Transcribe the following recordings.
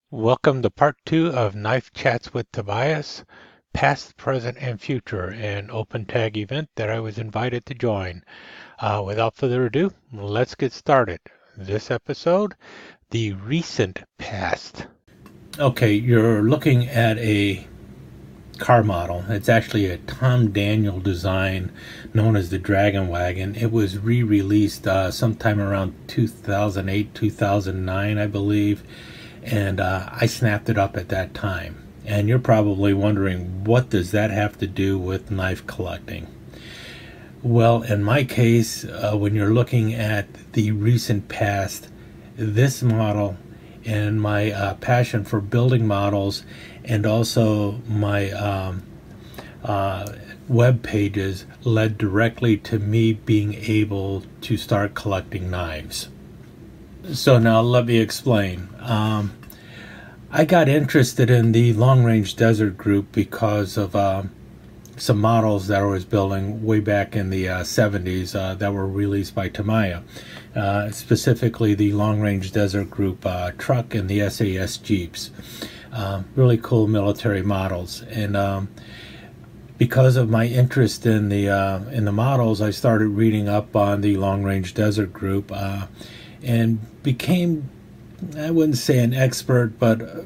Welcome to part two of Knife Chats with Tobias, past, present, and future, an open tag event that I was invited to join. Without further ado, let's get started. This episode, the recent past. Okay, you're looking at a car model. It's actually a Tom Daniel design known as the Dragon Wagon. It was re-released sometime around 2008, 2009, I believe, and I snapped it up at that time. And you're probably wondering, what does that have to do with knife collecting? Well, in my case, when you're looking at the recent past, this model and my passion for building models and also my web pages led directly to me being able to start collecting knives. So now let me explain. I got interested in the Long Range Desert Group because of some models that I was building way back in the 70s that were released by Tamiya, specifically the Long Range Desert Group truck and the SAS Jeeps. Really cool military models. And because of my interest in the models, I started reading up on the Long Range Desert Group and became, I wouldn't say an expert, but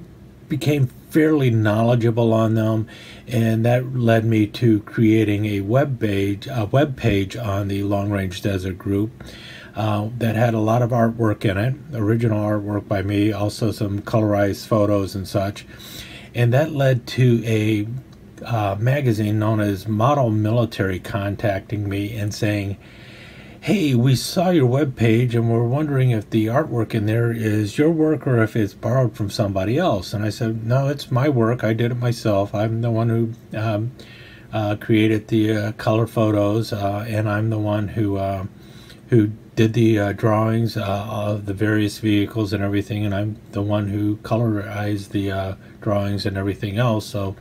became fairly knowledgeable on them, and that led me to creating a web page on the Long Range Desert Group that had a lot of artwork in it, original artwork by me, also some colorized photos and such, and that led to a magazine known as Model Military contacting me and saying, "Hey, we saw your webpage and we're wondering if the artwork in there is your work or if it's borrowed from somebody else." And I said, "No, it's my work. I did it myself. I'm the one who created the color photos, and I'm the one who did the drawings of the various vehicles and everything, and I'm the one who colorized the drawings and everything else. So,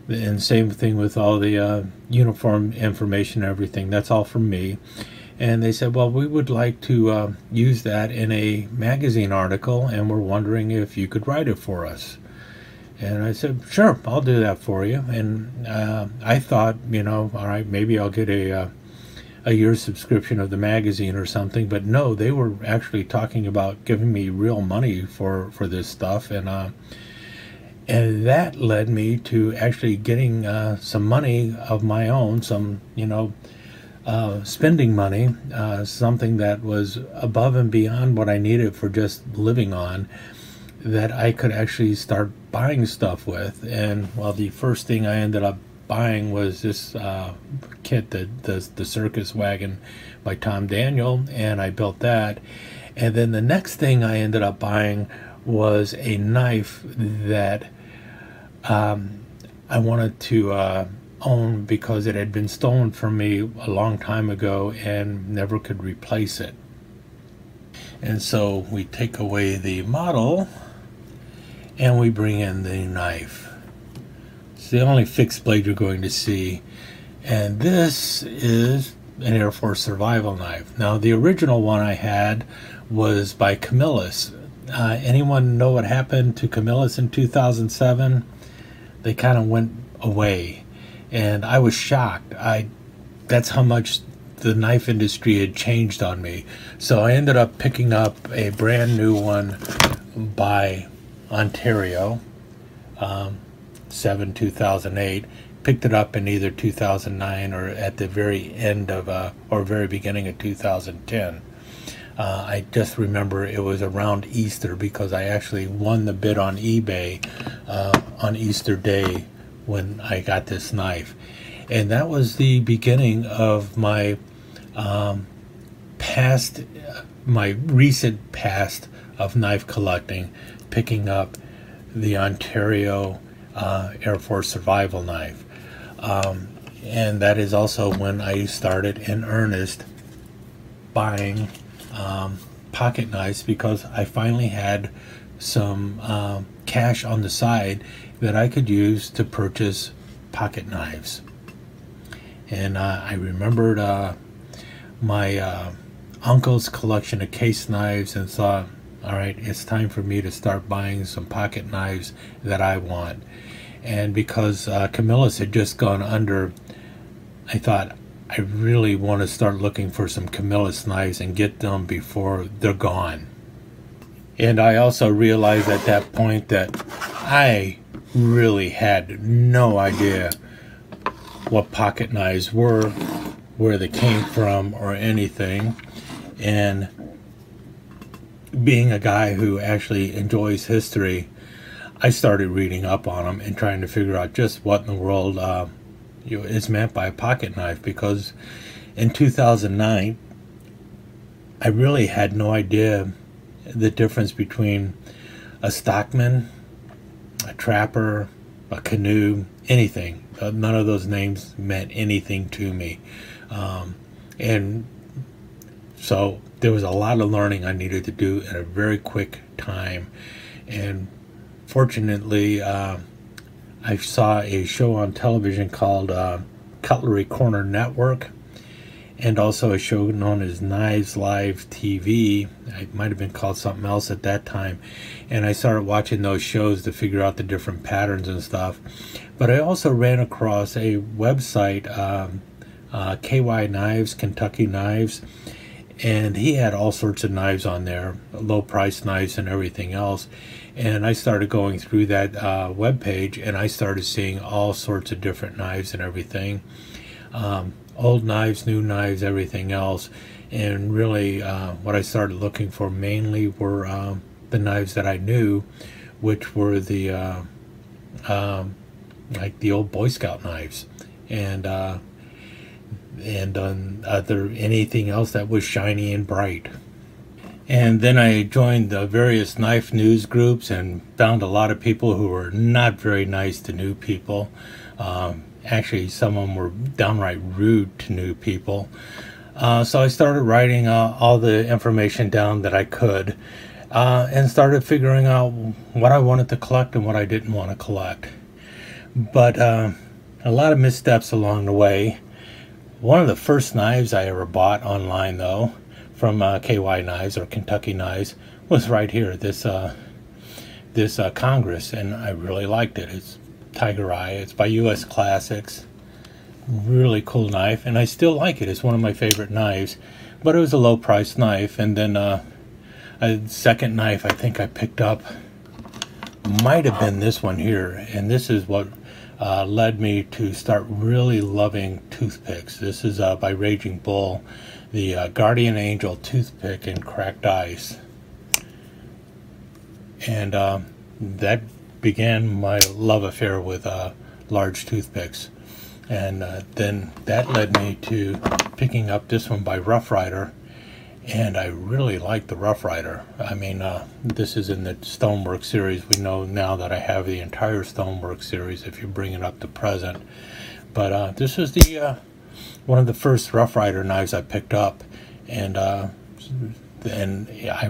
and same thing with all the uniform information and everything. That's all from me." And they said, "Well, we would like to use that in a magazine article, and we're wondering if you could write it for us." And I said, "Sure, I'll do that for you." And I thought, all right, maybe I'll get a year's subscription of the magazine or something. But no, they were actually talking about giving me real money for this stuff. And that led me to actually getting some money of my own, some, spending money, something that was above and beyond what I needed for just living on, that I could actually start buying stuff with. And well, the first thing I ended up buying was this kit, the Circus Wagon by Tom Daniel, and I built that. And then the next thing I ended up buying was a knife that I wanted to own because it had been stolen from me a long time ago and never could replace it. And so we take away the model and we bring in the knife. It's the only fixed blade you're going to see. And this is an Air Force survival knife. Now, the original one I had was by Camillus. Anyone know what happened to Camillus in 2007? They kind of went away. And I was shocked. That's how much the knife industry had changed on me. So I ended up picking up a brand new one by Ontario, 2008. Picked it up in either 2009 or at the very end of, or very beginning of 2010. I just remember it was around Easter because I actually won the bid on eBay on Easter Day when I got this knife. And that was the beginning of my my recent past of knife collecting, picking up the Ontario Air Force survival knife. And that is also when I started in earnest buying pocket knives, because I finally had some cash on the side that I could use to purchase pocket knives. And I remembered my uncle's collection of case knives and thought, All right, it's time for me to start buying some pocket knives that I want. And because Camillus had just gone under, I thought I really want to start looking for some Camillus knives and get them before they're gone. And I also realized at that point that I really had no idea what pocket knives were, where they came from, or anything. And being a guy who actually enjoys history, I started reading up on them and trying to figure out just what in the world is meant by a pocket knife, because in 2009 I really had no idea the difference between a stockman, a trapper, a canoe, anything. None of those names meant anything to me, and so there was a lot of learning I needed to do in a very quick time. And fortunately, I saw a show on television called Cutlery Corner Network, and also a show known as Knives Live TV. It might have been called something else at that time. And I started watching those shows to figure out the different patterns and stuff. But I also ran across a website, KY Knives, Kentucky Knives, and he had all sorts of knives on there, low price knives and everything else. And I started going through that web page, and I started seeing all sorts of different knives and everything. Old knives, new knives, everything else. And really what I started looking for mainly were the knives that I knew, which were the like the old Boy Scout knives, and other anything else that was shiny and bright. And then I joined the various knife news groups and found a lot of people who were not very nice to new people. Actually, some of them were downright rude to new people. So I started writing all the information down that I could, and started figuring out what I wanted to collect and what I didn't want to collect. But a lot of missteps along the way. One of the first knives I ever bought online, though, from KY Knives or Kentucky Knives, was right here, this Congress, and I really liked it. It's Tiger Eye. It's by U.S. Classics. Really cool knife, and I still like it. It's one of my favorite knives, but it was a low-priced knife. And then a second knife I think I picked up might have been this one here, and this is what led me to start really loving toothpicks. This is by Raging Bull, the Guardian Angel toothpick in cracked ice. And that began my love affair with large toothpicks. And then that led me to picking up this one by Rough Rider. And I really like the Rough Rider. I mean, this is in the Stonework series. We know now that I have the entire Stonework series if you bring it up to present. But this is the one of the first Rough Rider knives I picked up. And I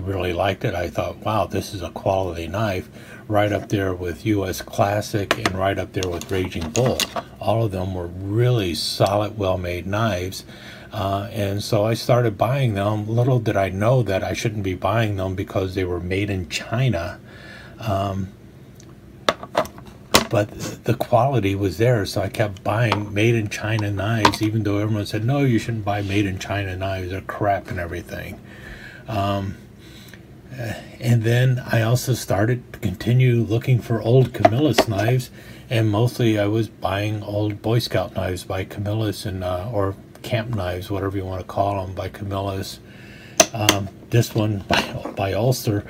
really liked it. I thought, wow, this is a quality knife. Right up there with U.S. Classic and right up there with Raging Bull. All of them were really solid, well-made knives. And so I started buying them. Little did I know that I shouldn't be buying them because they were made in China. But the quality was there, so I kept buying made in China knives, even though everyone said, no, you shouldn't buy made in China knives. They're crap and everything. And then I also started to continue looking for old Camillus knives, and mostly I was buying old Boy Scout knives by Camillus, and or camp knives, whatever you want to call them, by Camillus. This one by Ulster.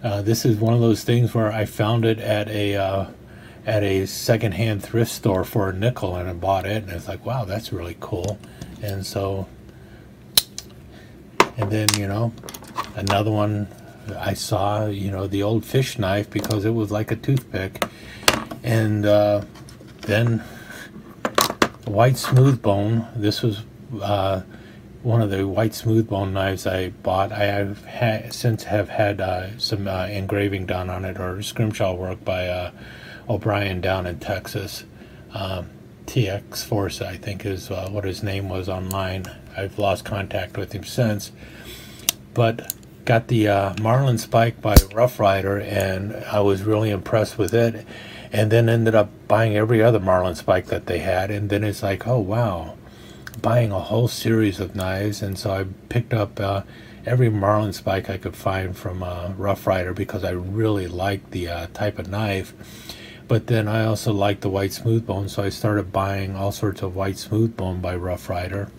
This is one of those things where I found it at a secondhand thrift store for a nickel, and I bought it, and it's like, wow, that's really cool. And so, and then, you know, another one I saw, you know, the old fish knife, because it was like a toothpick. And then white smooth bone. This was one of the white smooth bone knives I bought. I have since had some engraving done on it, or scrimshaw work by O'Brien down in Texas. TX Force, I think, is what his name was online. I've lost contact with him since. But got the Marlin Spike by Rough Rider, and I was really impressed with it. And then ended up buying every other Marlin Spike that they had. And then it's like, oh wow, buying a whole series of knives. And so I picked up every Marlin Spike I could find from Rough Rider because I really liked the type of knife. But then I also liked the white smooth bone, so I started buying all sorts of white smooth bone by Rough Rider.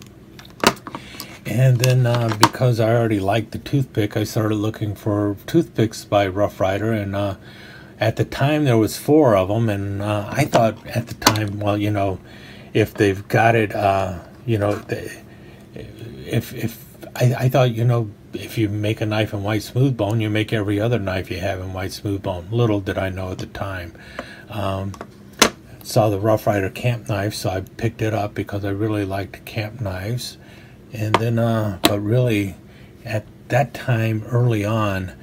And then because I already liked the toothpick, I started looking for toothpicks by Rough Rider. And at the time there was 4 of them, and I thought at the time, well, you know, if they've got it, you know, if I thought, you know, if you make a knife in white smooth bone, you make every other knife you have in white smooth bone. Little did I know at the time. Saw the Rough Rider camp knife, so I picked it up because I really liked camp knives. And then, but really, at that time, early on,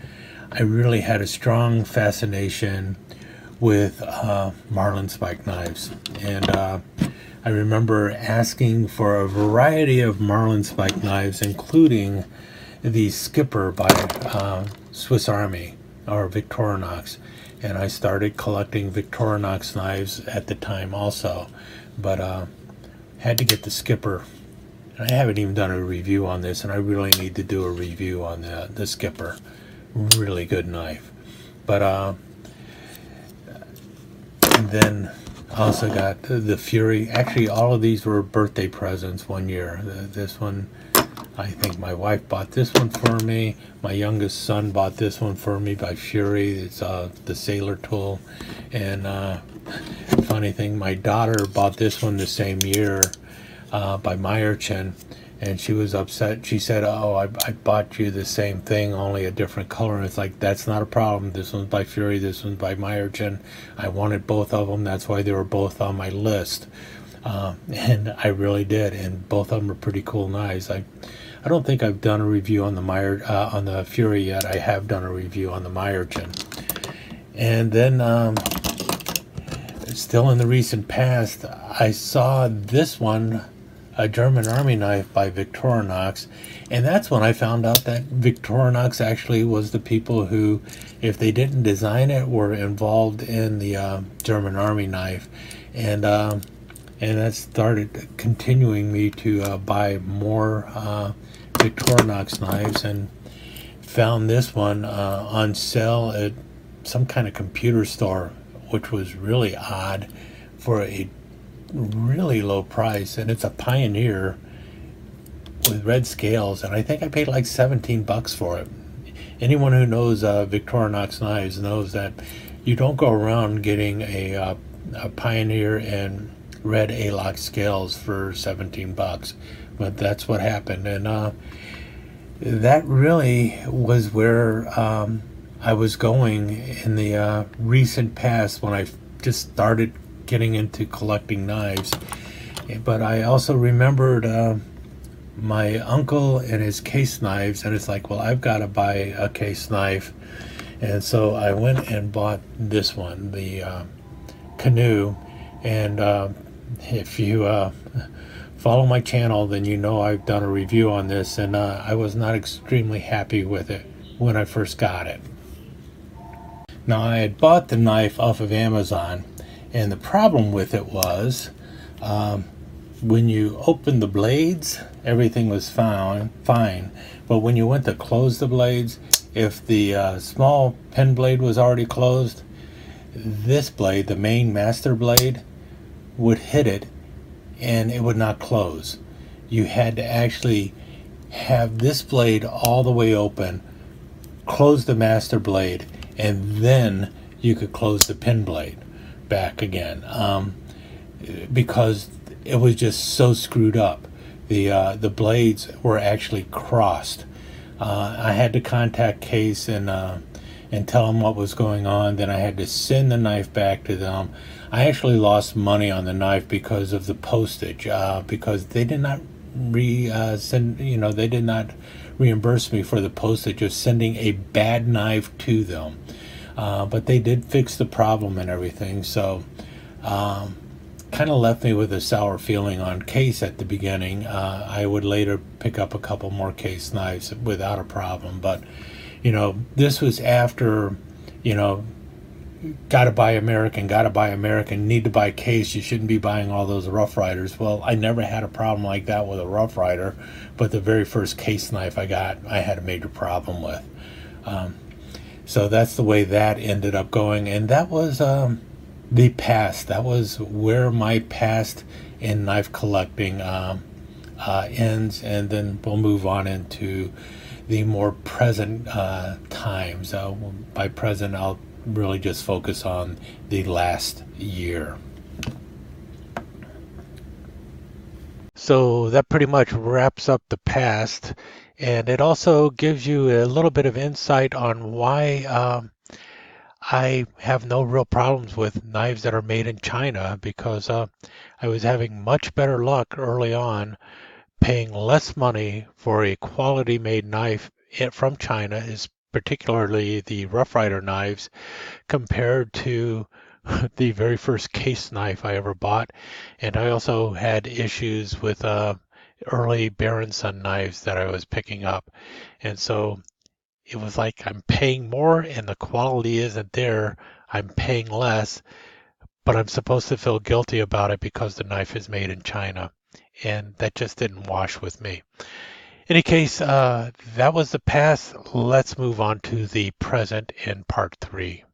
I really had a strong fascination with Marlin Spike knives. And I remember asking for a variety of Marlin Spike knives, including the Skipper by Swiss Army or Victorinox. And I started collecting Victorinox knives at the time also, but had to get the Skipper. And I haven't even done a review on this, and I really need to do a review on the Skipper. Really good knife. But and then also got the Fury. Actually, all of these were birthday presents one year. This one, I think my wife bought this one for me. My youngest son bought this one for me by Fury. It's the Sailor Tool. And funny thing, my daughter bought this one the same year by Meyerchen. And she was upset. She said, oh, I bought you the same thing, only a different color. And it's like, that's not a problem. This one's by Fury, this one's by Meyerchen. I wanted both of them. That's why they were both on my list. And I really did. And both of them are pretty cool knives. I don't think I've done a review on the on the Fury yet. I have done a review on the Meyerchen. And then, still in the recent past, I saw this one, a German Army knife by Victorinox, and that's when I found out that Victorinox actually was the people who, if they didn't design it, were involved in the German Army knife. And that started continuing me to buy more Victorinox knives, and found this one on sale at some kind of computer store, which was really odd for a really low price. And it's a Pioneer with red scales, and I think I paid like 17 bucks for it. Anyone who knows Victorinox knives knows that you don't go around getting a Pioneer and red A-lock scales for 17 bucks, but that's what happened. And that really was where I was going in the recent past when I just started getting into collecting knives. But I also remembered my uncle and his case knives, and it's like, well, I've got to buy a case knife. And so I went and bought this one, the Canoe. And if you follow my channel, then you know I've done a review on this, and I was not extremely happy with it when I first got it. Now, I had bought the knife off of Amazon, and the problem with it was when you opened the blades, everything was fine. But when you went to close the blades, if the small pen blade was already closed, this blade, the main master blade, would hit it and it would not close. You had to actually have this blade all the way open, close the master blade, and then you could close the pen blade back again, because it was just so screwed up. The blades were actually crossed. I had to contact Case and tell them what was going on. Then I had to send the knife back to them. I actually lost money on the knife because of the postage, because they did not they did not reimburse me for the postage of sending a bad knife to them. But they did fix the problem and everything, so kind of left me with a sour feeling on Case at the beginning. I would later pick up a couple more Case knives without a problem, but This was after, you know, gotta buy American, need to buy Case, you shouldn't be buying all those Rough Riders. Well, I never had a problem like that with a Rough Rider, but the very first Case knife I got, I had a major problem with. So that's the way that ended up going, and that was the past. That was where my past in knife collecting ends, and then we'll move on into the more present times. By present, I'll really just focus on the last year. So that pretty much wraps up the past, and it also gives you a little bit of insight on why I have no real problems with knives that are made in China because I was having much better luck early on paying less money for a quality made knife from China, is particularly the Rough Rider knives, compared to the very first Case knife I ever bought. And I also had issues with early Berenson knives that I was picking up. And so it was like I'm paying more and the quality isn't there. I'm paying less, but I'm supposed to feel guilty about it because the knife is made in China. And that just didn't wash with me. In any case, that was the past. Let's move on to the present in part 3.